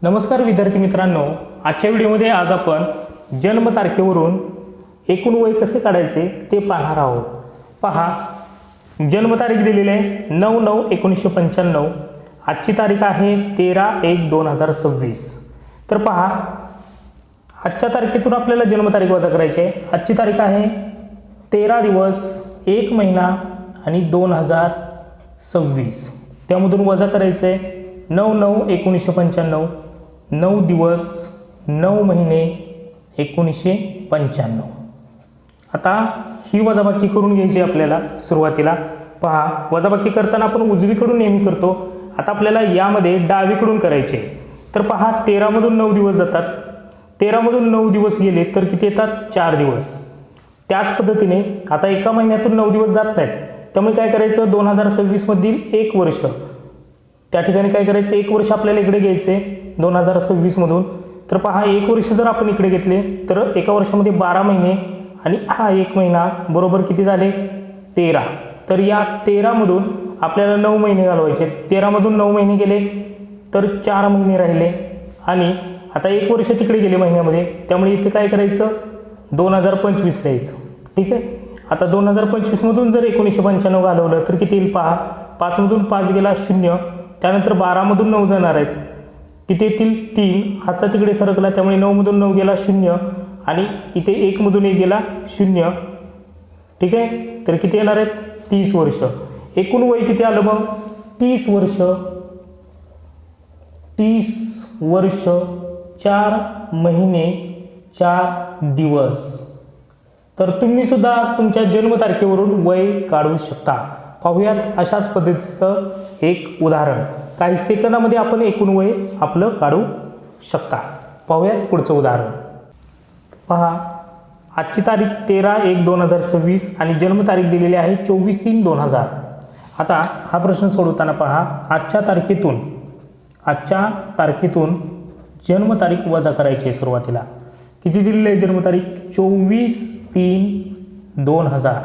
नमस्कार विद्यार्थी मित्रांनो, आजच्या व्हिडिओमध्ये आज आपण जन्मतारखेवरून एकूण वय कसे काढायचे ते पाहणार आहोत। पहा, जन्मतारीख दिलेली आहे 9/9/1995। आजची तारीख आहे 13/1/2026। तर पहा, आजच्या तारखेतून आपल्याला जन्मतारीख वजा करायची आहे। आजची तारीख आहे 13 दिवस 1 महिना आणि 2026। त्यामधून वजा करायचं आहे 9/9/1995, 9 दिवस 9 महिने 1995। आता ही वजाबाकी करून घ्यायची आपल्याला। सुरुवातीला पहा, वजाबाकी करताना आपण उजवीकडून नेहमी करतो, आता आपल्याला यामध्ये डावीकडून करायचे। तर पहा, 13 मधून 9 दिवस जातात, 13 मधून 9 दिवस गेले तर किती येतात? 4 दिवस। त्याच पद्धतीने आता एका महिन्यातून 9 दिवस जात नाहीत, त्यामुळे काय करायचं? 2026 मधील 1 वर्ष, त्या ठिकाणी काय करायचं? 1 वर्ष आपल्याला इकडे घ्यायचे 2026 मधून। तर पहा, 1 वर्ष जर आपण इकडे घेतले तर एका वर्षामध्ये 12 महिने आणि हा 1 महिना बरोबर किती झाले? 13। तर या 13 मधून आपल्याला 9 महिने घालवायचे। 13 मधून 9 महिने गेले तर 4 महिने राहिले आणि आता 1 वर्ष तिकडे गेले महिन्यामध्ये, त्यामुळे इथे काय करायचं? 2025 द्यायचं। ठीक आहे। आता 2025 मधून जर 1995 घालवलं तर किती येईल? पहा, 5 मधून 5 गेला 0, त्यानंतर 12 मधून 9 जाणार आहेत, किती येतील? 3, हातचा तिकडे सरकला त्यामुळे 9 मधून 9 गेला 0 आणि इथे 1 मधून 1 गेला 0। ठीक आहे। तर किती येणार आहेत? 30 वर्ष। एकूण वय किती आलं मग? 30 वर्ष। 30 वर्ष 4 महिने 4 दिवस। तर तुम्ही सुद्धा तुमच्या जन्मतारखेवरून वय काढू शकता। पाहूयात अशाच पद्धतीचं एक उदाहरण। काही सेकंदामध्ये आपण एकूण वय आपलं काढू शकता। पाहूयात पुढचं उदाहरण। पहा, आजची तारीख 13/1/2026 आणि जन्मतारीख दिलेली आहे 24/3/2000। आता हा प्रश्न सोडवताना पहा, आजच्या तारखेतून जन्मतारीख वजा करायची आहे। सुरुवातीला किती दिलेली आहे जन्मतारीख? 24/3/2000।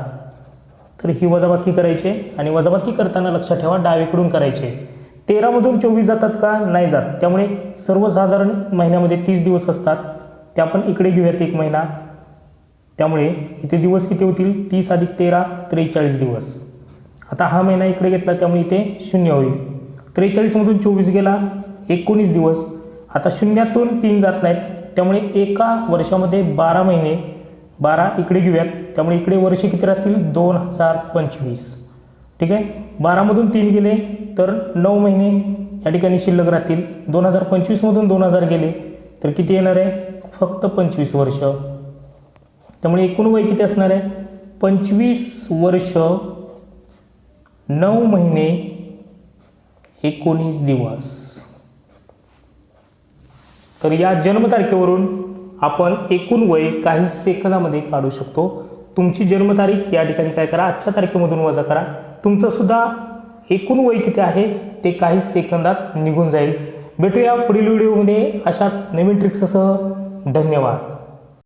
तर ही वजाबाकी करायची आणि वजाबाकी करताना लक्षात ठेवा डावीकडून करायचे। 13 मधून 24 जातात का? नाही जात, त्यामुळे सर्वसाधारण महिन्यामध्ये 30 दिवस असतात, ते आपण इकडे घेऊयात 1 महिना, त्यामुळे इथे दिवस किती होतील? 30 + 13 43 दिवस। आता हा महिना इकडे घेतला त्यामुळे इथे 0 होईल। 43 मधून 24 गेला 19 दिवस। आता 0तून 3 जात नाहीत, त्यामुळे एका वर्षामध्ये 12 महिने, 12 इकडे घेऊयात, त्यामुळे इकडे वर्ष किती राहतील? 2025। ठीक आहे। 12 मधून 3 गेले तर 9 महिने या ठिकाणी शिल्लक राहतील। 2025 मधून 2000 गेले तर किती येणार आहे? फक्त 25 वर्ष। त्यामुळे एकूण वय किती असणार आहे? 25 वर्ष 9 महिने 19 दिवस। तर या जन्मतारखेवरून आपण एकूण वय काही सेकंदामध्ये काढू शकतो। तुमची जन्मतारीख या ठिकाणी काय करा? आजच्या तारखेमधून वजा करा। तुमचं सुद्धा एकूण वय किती आहे ते काही सेकंदात निघून जाईल। भेटूया पुढील व्हिडिओमध्ये अशाच नवीन ट्रिक्ससह। धन्यवाद।